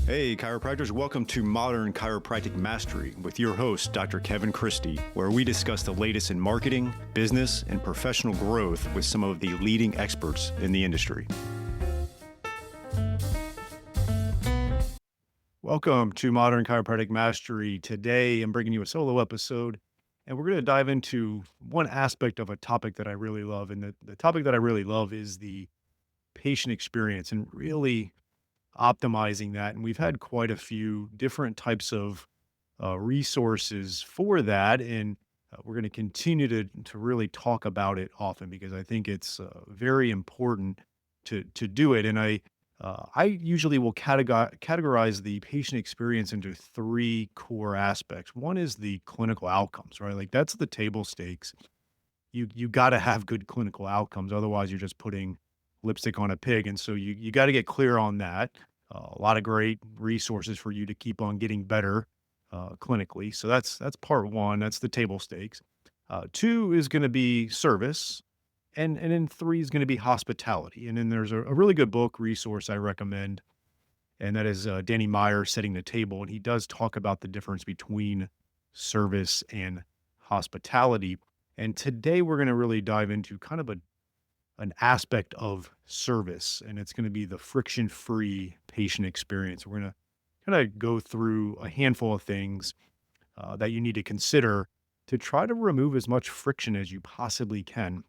Hey, chiropractors, welcome to Modern Chiropractic Mastery with your host, Dr. Kevin Christie, where we discuss the latest in marketing, business, and professional growth with some of the leading experts in the industry. Welcome to Modern Chiropractic Mastery. Today, I'm bringing you a solo episode, and we're going to dive into one aspect of a topic that I really love. And the topic that I really love is the patient experience and really optimizing that. And we've had quite a few different types of resources for that. And we're going to continue to really talk about it often because I think it's very important to do it. And I usually will categorize the patient experience into three core aspects. One is the clinical outcomes, right? Like that's the table stakes. You got to have good clinical outcomes, otherwise you're just putting lipstick on a pig. And so you got to get clear on that. A lot of great resources for you to keep on getting better clinically. So that's part one. That's the table stakes. Two is going to be service, and then three is going to be hospitality. And then there's a really good book resource I recommend, and that is Danny Meyer, Setting the Table, and he does talk about the difference between service and hospitality. And today we're going to really dive into kind of an aspect of service, and it's going to be the friction-free patient experience. We're going to kind of go through a handful of things that you need to consider to try to remove as much friction as you possibly can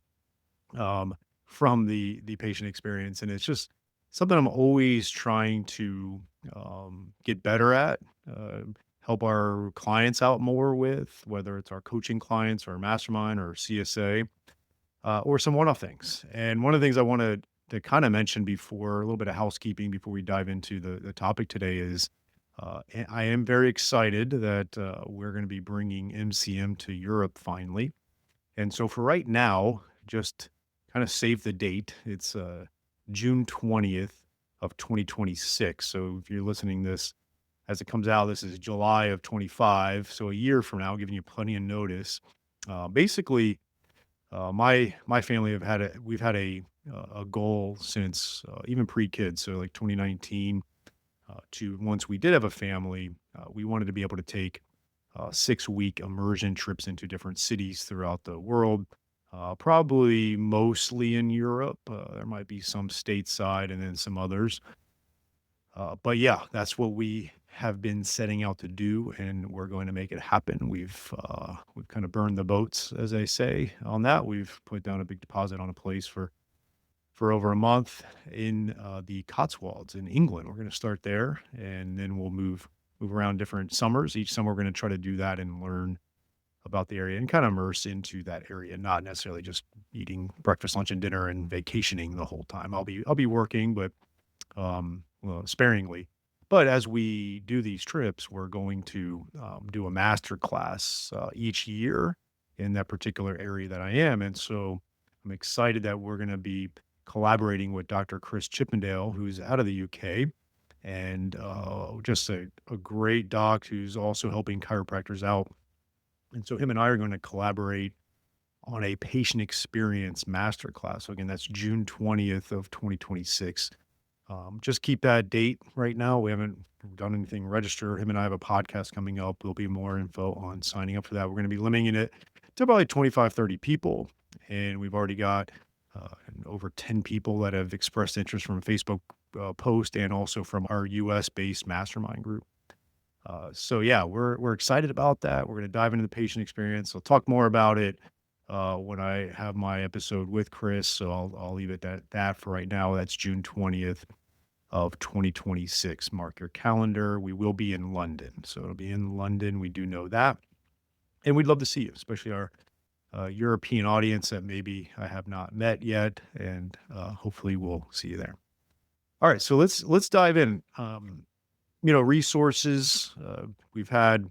from the patient experience. And it's just something I'm always trying to get better at, help our clients out more with, whether it's our coaching clients or mastermind or CSA or some one-off things. And one of the things I wanted to kind of mention before, a little bit of housekeeping before we dive into the topic today is I am very excited that we're going to be bringing MCM to Europe finally. And so for right now, just kind of save the date. It's June 20th of 2026. So if you're listening this as it comes out, this is July of 25. So a year from now, giving you plenty of notice. Basically, my family we've had a goal since even pre-kids, so like 2019 to once we did have a family, we wanted to be able to take 6-week immersion trips into different cities throughout the world, probably mostly in Europe. There might be some stateside and then some others. But yeah, that's what we have been setting out to do, and we're going to make it happen. We've kind of burned the boats, as they say, on that. We've put down a big deposit on a place for over a month in the Cotswolds in England. We're going to start there, and then we'll move around different summers. Each summer, we're going to try to do that and learn about the area and kind of immerse into that area, not necessarily just eating breakfast, lunch, and dinner and vacationing the whole time. I'll be working, but well, sparingly. But as we do these trips, we're going to do a master class each year in that particular area that I am. And so I'm excited that we're going to be collaborating with Dr. Chris Chippendale, who's out of the UK, and just a great doc who's also helping chiropractors out. And so him and I are going to collaborate on a patient experience masterclass. So again, that's June 20th of 2026. Just keep that date right now. We haven't done anything register. Him and I have a podcast coming up. There'll be more info on signing up for that. We're going to be limiting it to probably 25, 30 people. And we've already got over 10 people that have expressed interest from a Facebook post and also from our US based mastermind group. So yeah, we're excited about that. We're going to dive into the patient experience. I'll talk more about it when I have my episode with Chris. So I'll leave it at that for right now. That's June 20th of 2026. Mark your calendar. We will be in London. So it'll be in London. We do know that. And we'd love to see you, especially our European audience that maybe I have not met yet. And hopefully we'll see you there. All right. So let's dive in. Resources. We've had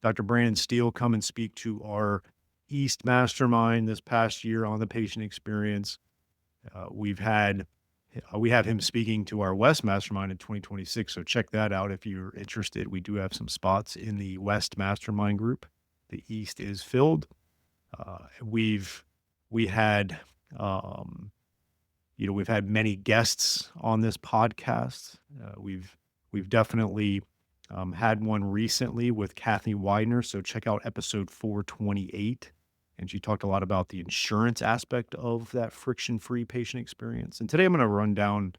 Dr. Brandon Steele come and speak to our East Mastermind this past year on the patient experience. We have him speaking to our West Mastermind in 2026. So check that out if you're interested. We do have some spots in the West Mastermind group. The East is filled. We've had many guests on this podcast. We've We've definitely had one recently with Kathy Widener. So check out episode 428. And she talked a lot about the insurance aspect of that friction free patient experience. And today I'm going to run down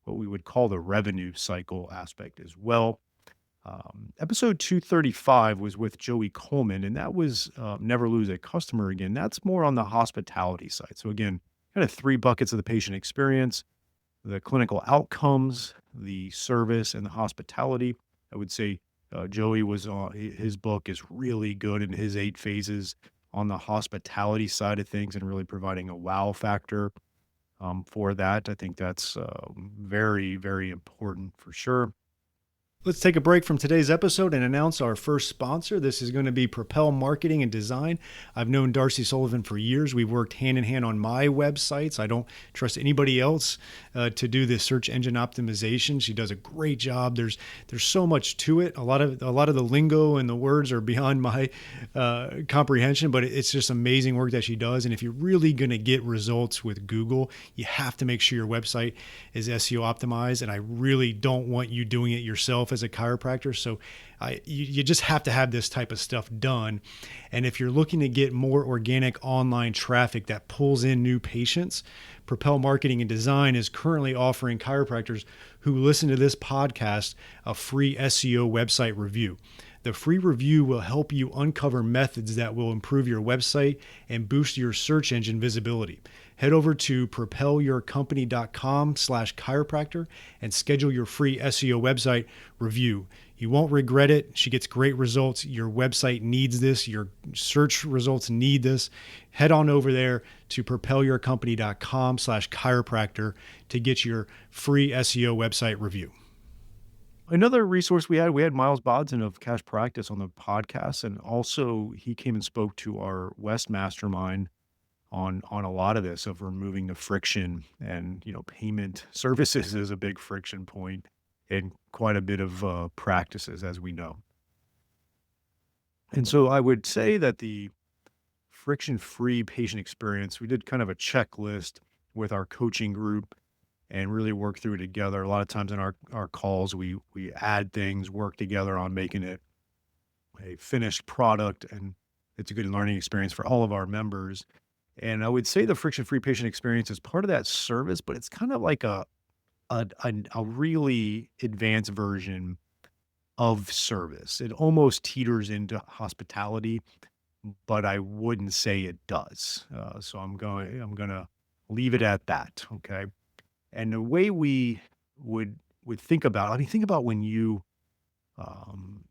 what we would call the revenue cycle aspect as well. Episode 235 was with Joey Coleman, and that was Never Lose a Customer Again. That's more on the hospitality side. So, again, kind of three buckets of the patient experience: the clinical outcomes, the service, and the hospitality. I would say Joey was his book is really good in his 8 phases on the hospitality side of things and really providing a wow factor for that. I think that's very, very important for sure. Let's take a break from today's episode and announce our first sponsor. This is going to be Propel Marketing and Design. I've known Darcy Sullivan for years. We've worked hand in hand on my websites. I don't trust anybody else to do this search engine optimization. She does a great job. There's so much to it. A lot of the lingo and the words are beyond my comprehension, but it's just amazing work that she does. And if you're really going to get results with Google, you have to make sure your website is SEO optimized. And I really don't want you doing it yourself as a chiropractor. So you just have to have this type of stuff done. And if you're looking to get more organic online traffic that pulls in new patients, Propel Marketing and Design is currently offering chiropractors who listen to this podcast a free SEO website review. The free review will help you uncover methods that will improve your website and boost your search engine visibility. Head over to propelyourcompany.com/chiropractor and schedule your free SEO website review. You won't regret it. She gets great results. Your website needs this. Your search results need this. Head on over there to propelyourcompany.com/chiropractor to get your free SEO website review. Another resource we had Miles Bodson of Cash Practice on the podcast, and also he came and spoke to our West Mastermind on a lot of this of removing the friction. And payment services is a big friction point in quite a bit of practices, as we know. And so I would say that the friction-free patient experience, we did kind of a checklist with our coaching group and really work through it together. A lot of times in our calls, we add things, work together on making it a finished product, and it's a good learning experience for all of our members. And I would say the friction-free patient experience is part of that service, but it's kind of like a really advanced version of service. It almost teeters into hospitality, but I wouldn't say it does. So I'm gonna leave it at that. Okay. And the way we would think about, I mean, think about when you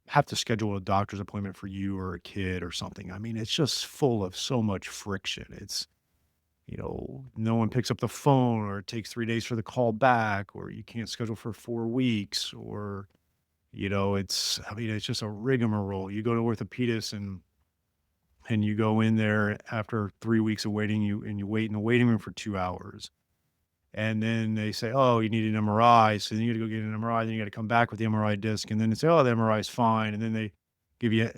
have to schedule a doctor's appointment for you or a kid or something. I mean, it's just full of so much friction. It's, no one picks up the phone, or it takes 3 days for the call back, or you can't schedule for 4 weeks, or, it's just a rigmarole. You go to orthopedist and you go in there after 3 weeks of waiting, you wait in the waiting room for 2 hours. And then they say, "Oh, you need an MRI." So then you got to go get an MRI. Then you got to come back with the MRI disc, and then they say, "Oh, the MRI is fine." And then they give you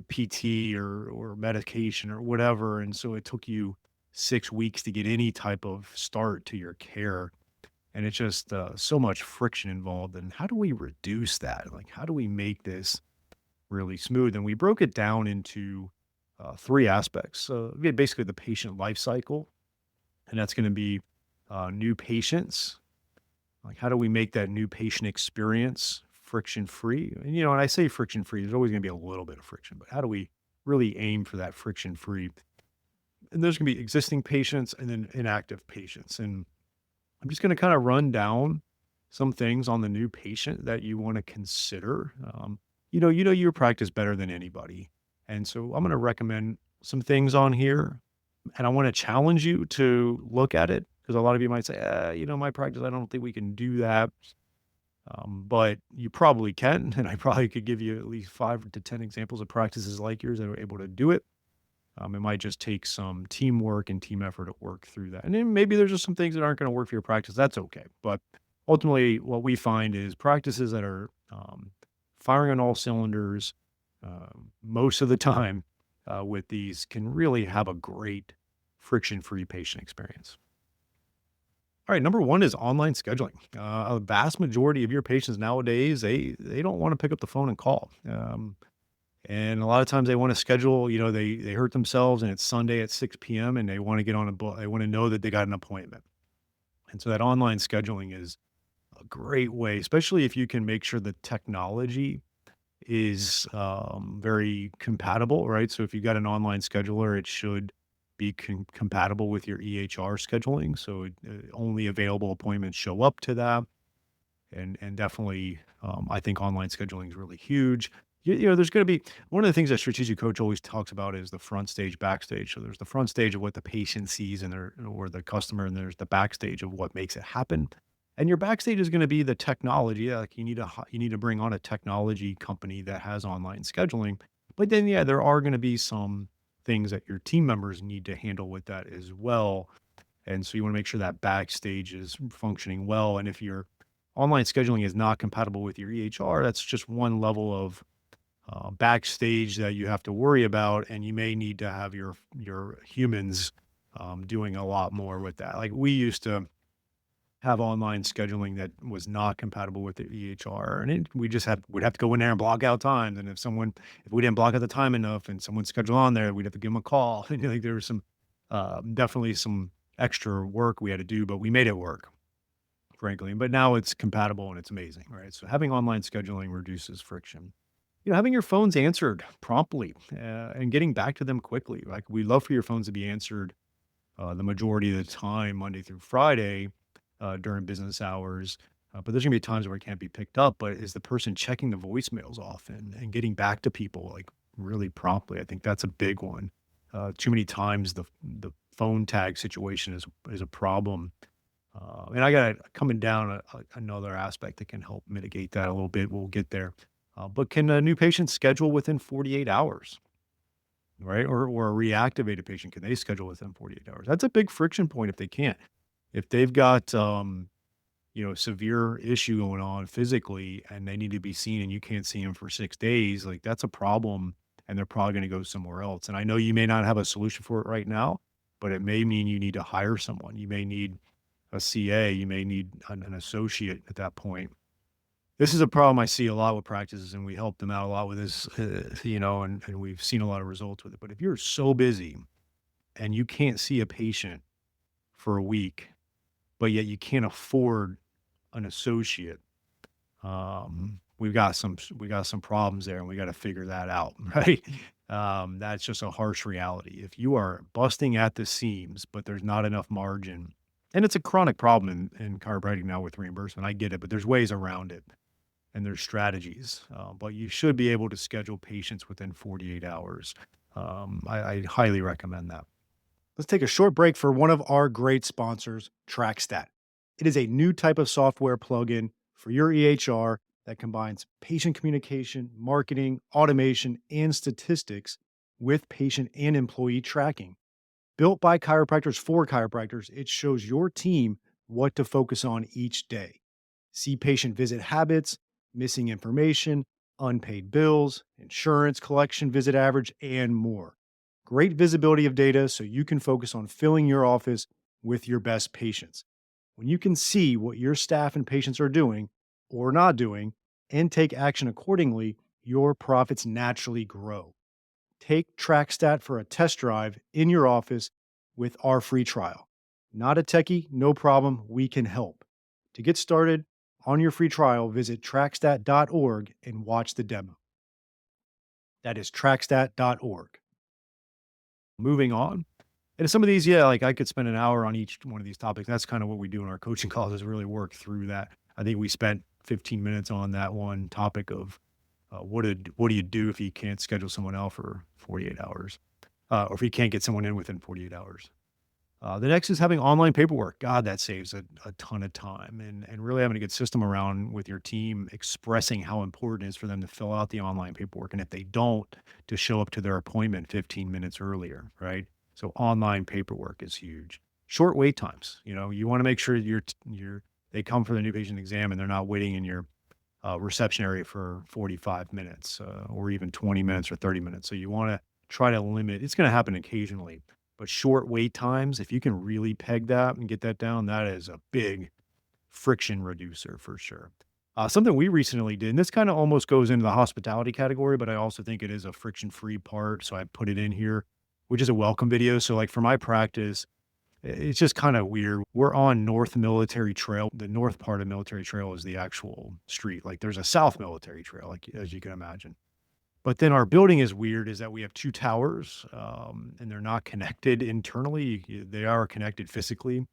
PT or medication or whatever. And so it took you 6 weeks to get any type of start to your care, and it's just so much friction involved. And how do we reduce that? Like, how do we make this really smooth? And we broke it down into three aspects. We had basically the patient life cycle, and that's going to be new patients. Like, how do we make that new patient experience friction free? And I say friction free, there's always going to be a little bit of friction, but how do we really aim for that friction free? And there's going to be existing patients and then inactive patients. And I'm just going to kind of run down some things on the new patient that you want to consider. You know your practice better than anybody. And so I'm going to recommend some things on here, and I want to challenge you to look at it, because a lot of you might say, my practice, I don't think we can do that. But you probably can. And I probably could give you at least 5 to 10 examples of practices like yours that are able to do it. It might just take some teamwork and team effort to work through that. And then maybe there's just some things that aren't going to work for your practice. That's okay. But ultimately, what we find is practices that are firing on all cylinders most of the time with these can really have a great friction-free patient experience. All right, number one is online scheduling. A vast majority of your patients nowadays, they don't want to pick up the phone and call. And a lot of times they want to schedule, they hurt themselves and it's Sunday at 6 p.m. and they want to get on a book. They want to know that they got an appointment. And so that online scheduling is a great way, especially if you can make sure the technology is very compatible, right? So if you got an online scheduler, it should be compatible with your EHR scheduling. So only available appointments show up to that, and definitely, I think online scheduling is really huge. There's going to be one of the things that strategic coach always talks about is the front stage, backstage. So there's the front stage of what the patient sees and their or the customer, and there's the backstage of what makes it happen. And your backstage is going to be the technology. Yeah, like you need to bring on a technology company that has online scheduling. But then, yeah, there are going to be some things that your team members need to handle with that as well. And so you want to make sure that backstage is functioning well. And if your online scheduling is not compatible with your EHR, that's just one level of backstage that you have to worry about. And you may need to have your humans doing a lot more with that. Like we used to have online scheduling that was not compatible with the EHR, and we'd have to go in there and block out times. And if we didn't block out the time enough, and someone scheduled on there, we'd have to give them a call. And like there was some definitely some extra work we had to do, but we made it work, frankly. But now it's compatible and it's amazing, right? So having online scheduling reduces friction. Having your phones answered promptly and getting back to them quickly. Like we love for your phones to be answered the majority of the time, Monday through Friday, during business hours. But there's gonna be times where it can't be picked up. But is the person checking the voicemails often and getting back to people like really promptly? I think that's a big one. Too many times the phone tag situation is a problem. And I got coming down another aspect that can help mitigate that a little bit. We'll get there. But can a new patient schedule within 48 hours? Right? Or a reactivated patient, can they schedule within 48 hours? That's a big friction point if they can't. If they've got, severe issue going on physically and they need to be seen and you can't see them for 6 days, like that's a problem and they're probably gonna go somewhere else. And I know you may not have a solution for it right now, but it may mean you need to hire someone. You may need a CA, you may need an associate at that point. This is a problem I see a lot with practices, and we help them out a lot with this, and we've seen a lot of results with it. But if you're so busy and you can't see a patient for a week, but yet you can't afford an associate, we got some problems there, and we got to figure that out, right? That's just a harsh reality. If you are busting at the seams, but there's not enough margin, and it's a chronic problem in chiropractic now with reimbursement. I get it, but there's ways around it and there's strategies. But you should be able to schedule patients within 48 hours. I highly recommend that. Let's take a short break for one of our great sponsors, TrackStat. It is a new type of software plugin for your EHR that combines patient communication, marketing, automation, and statistics with patient and employee tracking. Built by chiropractors for chiropractors, it shows your team what to focus on each day. See patient visit habits, missing information, unpaid bills, insurance collection visit average, and more. Great visibility of data so you can focus on filling your office with your best patients. When you can see what your staff and patients are doing or not doing and take action accordingly, your profits naturally grow. Take TrackStat for a test drive in your office with our free trial. Not a techie, no problem, we can help. To get started on your free trial, visit trackstat.org and watch the demo. That is trackstat.org. Moving on. And some of these, yeah, like I could spend an hour on each one of these topics. That's kind of what we do in our coaching calls is really work through that. I think we spent 15 minutes on that one topic of what do you do if you can't schedule someone else for 48 hours, or if you can't get someone in within 48 hours. The next is having online paperwork. God, that saves a ton of time, and really having a good system around with your team expressing how important it is for them to fill out the online paperwork. And if they don't, to show up to their appointment 15 minutes earlier, right? So online paperwork is huge. Short wait times. You want to make sure they come for the new patient exam and they're not waiting in your reception area for 45 minutes or even 20 minutes or 30 minutes. So you want to try to limit, it's going to happen occasionally, But short wait times, if you can really peg that and get that down, that is a big friction reducer for sure. Something we recently did, and this kind of almost goes into the hospitality category, but I also think it is a friction free part. So I put it in here, which is a welcome video. So, like for my practice, it's just kind of weird. We're on North Military Trail. The north part of Military Trail is the actual street. Like there's a South Military Trail, like as you can imagine. But then our building is weird is that we have 2 towers, and they're not connected internally. They are connected physically,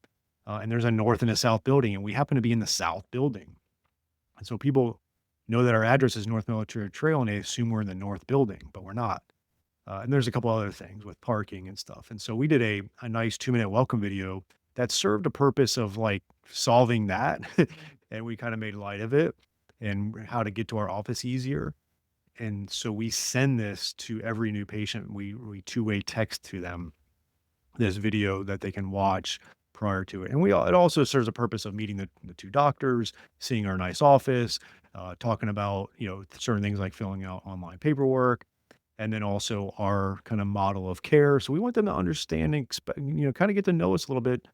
and there's a north and a south building, and we happen to be in the south building. And so people know that our address is North Military Trail, and they assume we're in the north building, but we're not. And there's a couple other things with parking and stuff. And so we did a nice 2-minute welcome video that served a purpose of, like, solving that, and we kinda made light of it and how to get to our office easier. And so we send this to every new patient. We two-way text to them this video that they can watch prior to it. And it also serves a purpose of meeting the 2 doctors, seeing our nice office, talking about, certain things like filling out online paperwork, and then also our kind of model of care. So we want them to understand and expect, kind of get to know us a little bit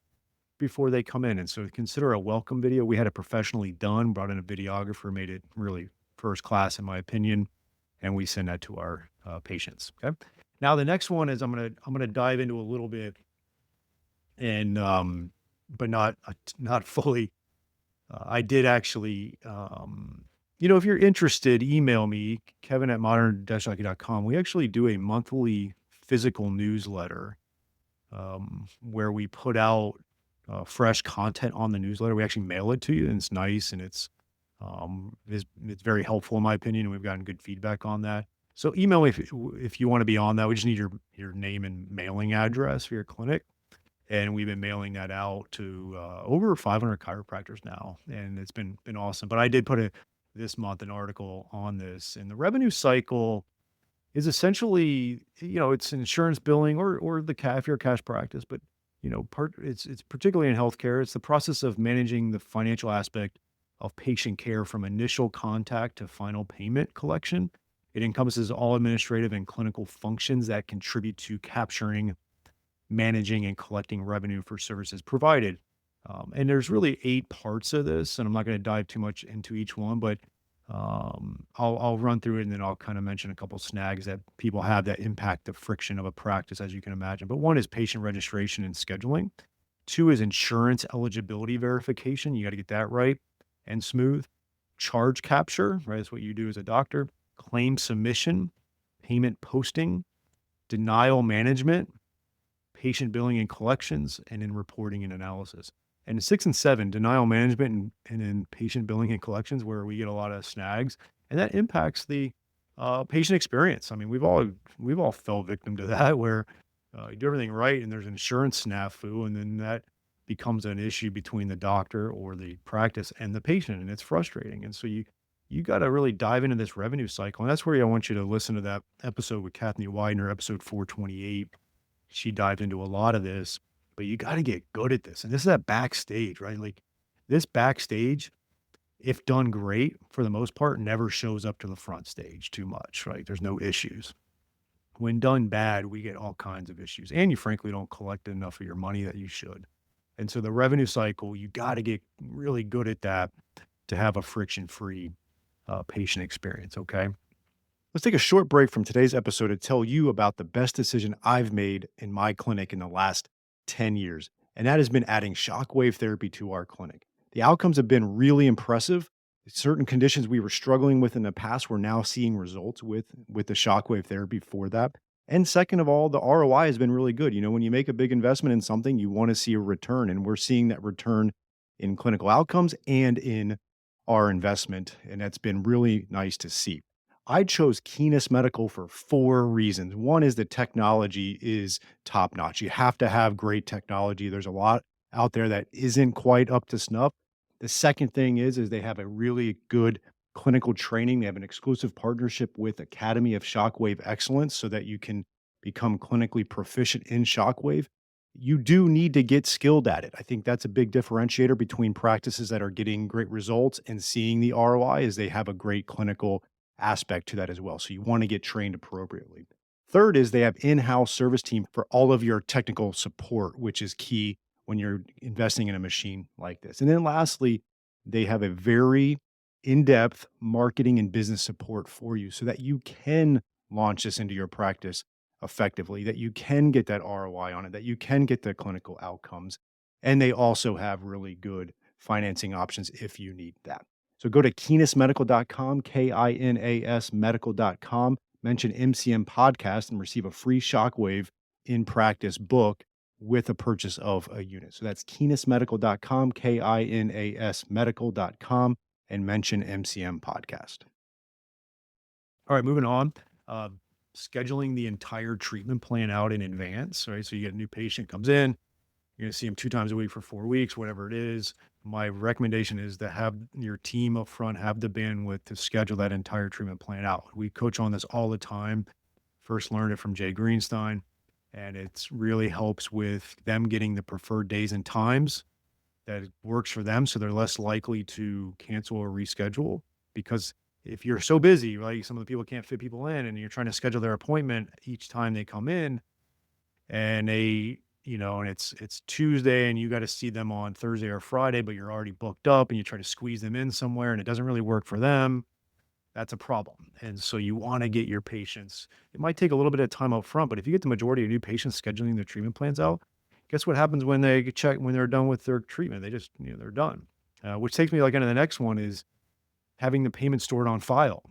before they come in. And so consider a welcome video. We had it professionally done, brought in a videographer, made it really first class, in my opinion, and we send that to our patients. Okay. Now the next one is I'm gonna dive into a little bit and but not fully. I did actually, if you're interested, email me Kevin at modern-hockey.com. We actually do a monthly physical newsletter where we put out fresh content on the newsletter. We actually mail it to you, and it's nice, and it's very helpful in my opinion, and we've gotten good feedback on that. So email me if you want to be on that. We just need your name and mailing address for your clinic, and we've been mailing that out to over 500 chiropractors now, and it's been awesome. But I did put this month an article on this, and the revenue cycle is essentially, it's insurance billing or if you're a cash practice, but it's particularly in healthcare, it's the process of managing the financial aspect of patient care from initial contact to final payment collection. It encompasses all administrative and clinical functions that contribute to capturing, managing, and collecting revenue for services provided. And there's really 8 parts of this, and I'm not going to dive too much into each one, but I'll run through it and then I'll kind of mention a couple snags that people have that impact the friction of a practice, as you can imagine. But one is patient registration and scheduling. 2 is insurance eligibility verification. You got to get that right and smooth. Charge capture, right? That's what you do as a doctor. Claim submission, payment posting, denial management, patient billing and collections, and in reporting and analysis. And 6 and 7, denial management and in patient billing and collections, where we get a lot of snags, and that impacts the patient experience. I mean, we've all fell victim to that, where you do everything right and there's insurance snafu, and then that becomes an issue between the doctor or the practice and the patient, and it's frustrating. And so you got to really dive into this revenue cycle, and that's where I want you to listen to that episode with Kathleen Widener, episode 428. She dived into a lot of this, but you got to get good at this. And this is that backstage, right? Like this backstage, if done great, for the most part, never shows up to the front stage too much, right? There's no issues. When done bad, we get all kinds of issues. And you frankly don't collect enough of your money that you should. And so the revenue cycle, you got to get really good at that to have a friction-free patient experience. Okay. Let's take a short break from today's episode to tell you about the best decision I've made in my clinic in the last 10 years, and that has been adding shockwave therapy to our clinic. The outcomes have been really impressive. Certain conditions we were struggling with in the past, we're now seeing results with the shockwave therapy for that. And second of all, the ROI has been really good. When you make a big investment in something, you want to see a return, and we're seeing that return in clinical outcomes and in our investment, and that's been really nice to see. I chose Keenest Medical for 4 reasons. One is the technology is top notch. You have to have great technology. There's a lot out there that isn't quite up to snuff. The second thing is they have a really good clinical training. They have an exclusive partnership with Academy of Shockwave Excellence so that you can become clinically proficient in shockwave. You do need to get skilled at it. I think that's a big differentiator between practices that are getting great results and seeing the ROI is they have a great clinical aspect to that as well. So you want to get trained appropriately. Third is they have in-house service team for all of your technical support, which is key when you're investing in a machine like this. And then lastly, they have a very in-depth marketing and business support for you so that you can launch this into your practice effectively, that you can get that ROI on it, that you can get the clinical outcomes. And they also have really good financing options if you need that. So go to kinasmedical.com, KINAS medical.com, mention MCM podcast and receive a free shockwave in practice book with a purchase of a unit. So that's kinasmedical.com, KINAS medical.com, and mention MCM podcast. All right, moving on. Uh, Scheduling the entire treatment plan out in advance, right? So you get a new patient comes in, you're going to see them 2 times a week for 4 weeks, whatever it is. My recommendation is to have your team up front have the bandwidth to schedule that entire treatment plan out. We coach on this all the time. First learned it from Jay Greenstein, and it's really helps with them getting the preferred days and times that works for them, so they're less likely to cancel or reschedule. Because if you're so busy, like some of the people can't fit people in, and you're trying to schedule their appointment each time they come in, and and it's Tuesday and you got to see them on Thursday or Friday, but you're already booked up and you try to squeeze them in somewhere and it doesn't really work for them, that's a problem. And so you want to get your patients. It might take a little bit of time up front, but if you get the majority of new patients scheduling their treatment plans out, guess what happens when they check when they're done with their treatment? They just, they're done. Which takes me like into the next one is having the payment stored on file.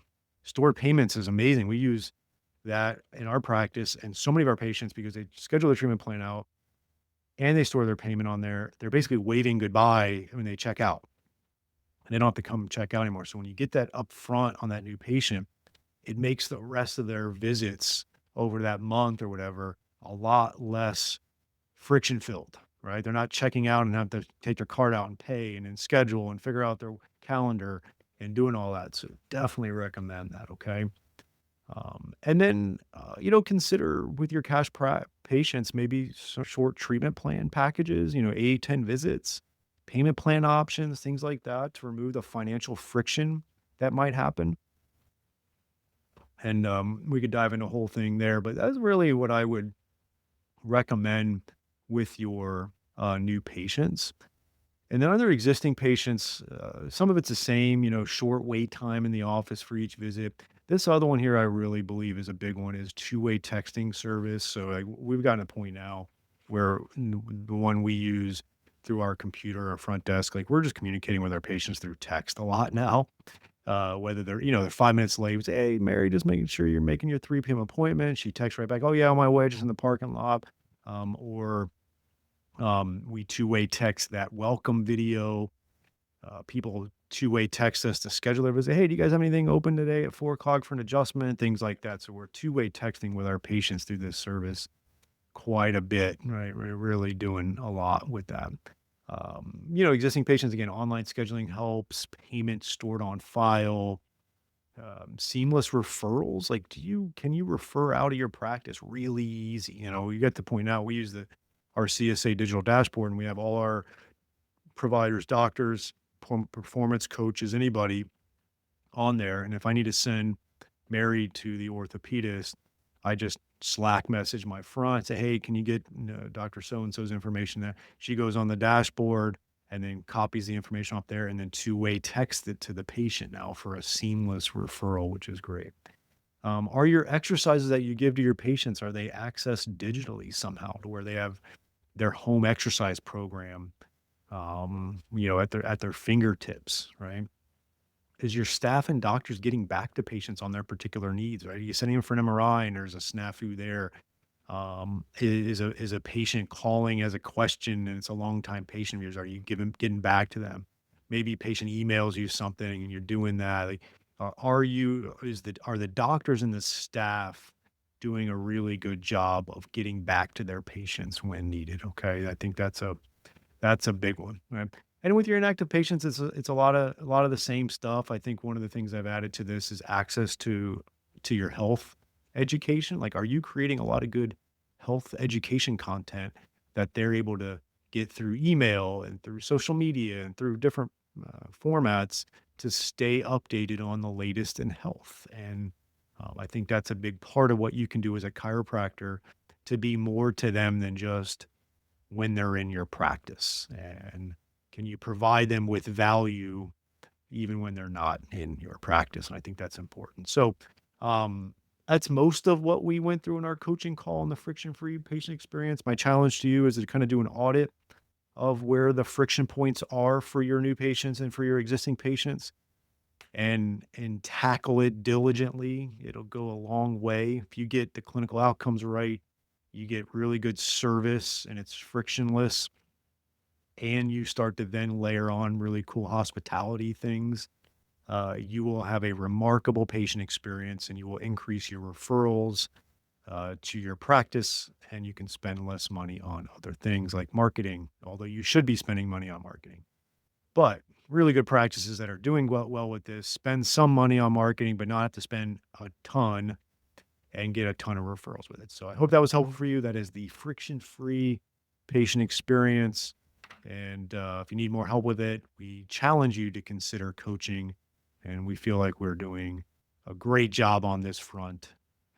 Stored payments is amazing. We use that in our practice and so many of our patients because they schedule their treatment plan out and they store their payment on there. They're basically waving goodbye when they check out and they don't have to come check out anymore. So when you get that up front on that new patient, it makes the rest of their visits over that month or whatever a lot less friction filled, right? They're not checking out and have to take their card out and pay and then schedule and figure out their calendar and doing all that. So definitely recommend that. Okay. And then, consider with your patients, maybe short treatment plan packages, 8, 10 visits, payment plan options, things like that to remove the financial friction that might happen. And we could dive into a whole thing there, but that's really what I would recommend with your new patients. And then other existing patients, some of it's the same, short wait time in the office for each visit. This other one here, I really believe is a big one, is two-way texting service. So like, we've gotten a point now where the one we use through our computer, our front desk, like we're just communicating with our patients through text a lot now. Whether they're 5 minutes late, we say, "Hey, Mary, just making sure you're making your 3 p.m. appointment." She texts right back, "Oh yeah, on my way, just in the parking lot." Or we two-way text that welcome video. People two-way text us to schedule their visit. Hey, do you guys have anything open today at 4 o'clock for an adjustment? Things like that. So we're two-way texting with our patients through this service quite a bit, right? We're really doing a lot with that. Existing patients, again, online scheduling helps, payment stored on file, seamless referrals. Like, can you refer out of your practice really easy? You get the point out. We use our CSA digital dashboard and we have all our providers, doctors, performance coaches, anybody on there. And if I need to send Mary to the orthopedist, I just Slack message my front, say, hey, can you get Dr. So-and-so's information there? She goes on the dashboard and then copies the information off there and then two-way text it to the patient now for a seamless referral, which is great. Are your exercises that you give to your patients, are they accessed digitally somehow to where they have their home exercise program at their fingertips, right? Is your staff and doctors getting back to patients on their particular needs, right? Are you sending them for an MRI and there's a snafu there? Is a patient calling as a question and it's a long time patient of yours? Are you getting back to them? Maybe patient emails you something and you're doing that. Like, are the doctors and the staff doing a really good job of getting back to their patients when needed? Okay, I think that's a big one, right? And with your inactive patients, it's a lot of the same stuff. I think one of the things I've added to this is access to your health education. Like, are you creating a lot of good health education content that they're able to get through email and through social media and through different formats to stay updated on the latest in health? And I think that's a big part of what you can do as a chiropractor to be more to them than just when they're in your practice. And can you provide them with value even when they're not in your practice? And I think that's important. So, that's most of what we went through in our coaching call on the friction free patient experience. My challenge to you is to kind of do an audit of where the friction points are for your new patients and for your existing patients and tackle it diligently. It'll go a long way. If you get the clinical outcomes right, you get really good service and it's frictionless, and you start to then layer on really cool hospitality things, you will have a remarkable patient experience and you will increase your referrals to your practice, and you can spend less money on other things like marketing, although you should be spending money on marketing. But really good practices that are doing well with this spend some money on marketing, but not have to spend a ton and get a ton of referrals with it. So I hope that was helpful for you. That is the friction-free patient experience. And if you need more help with it, we challenge you to consider coaching. And we feel like we're doing a great job on this front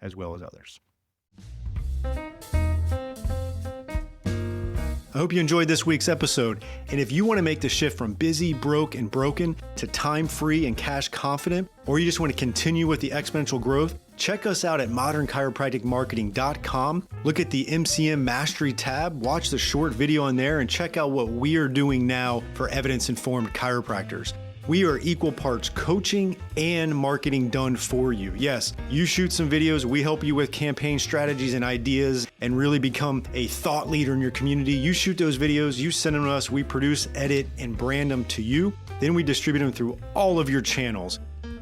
as well as others. I hope you enjoyed this week's episode. And if you want to make the shift from busy, broke, and broken to time-free and cash confident, or you just want to continue with the exponential growth, check us out at modernchiropracticmarketing.com. Look at the MCM Mastery tab, watch the short video on there, and check out what we are doing now for evidence-informed chiropractors. We are equal parts coaching and marketing done for you. Yes, you shoot some videos, we help you with campaign strategies and ideas and really become a thought leader in your community. You shoot those videos, you send them to us, we produce, edit, and brand them to you. Then we distribute them through all of your channels.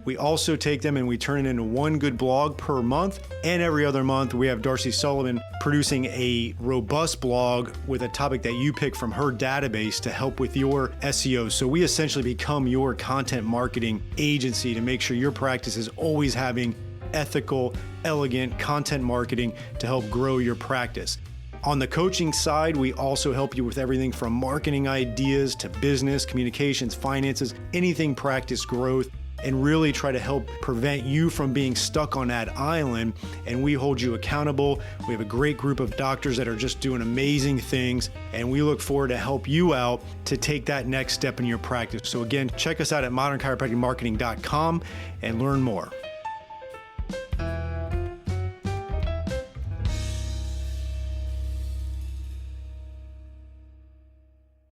We also take them and we turn it into one good blog per month. And every other month, we have Darcy Sullivan producing a robust blog with a topic that you pick from her database to help with your SEO. So we essentially become your content marketing agency to make sure your practice is always having ethical, elegant content marketing to help grow your practice. On the coaching side, we also help you with everything from marketing ideas to business, communications, finances, anything practice growth, and really try to help prevent you from being stuck on that island. And we hold you accountable. We have a great group of doctors that are just doing amazing things, and we look forward to help you out to take that next step in your practice. So again, check us out at modernchiropracticmarketing.com and learn more.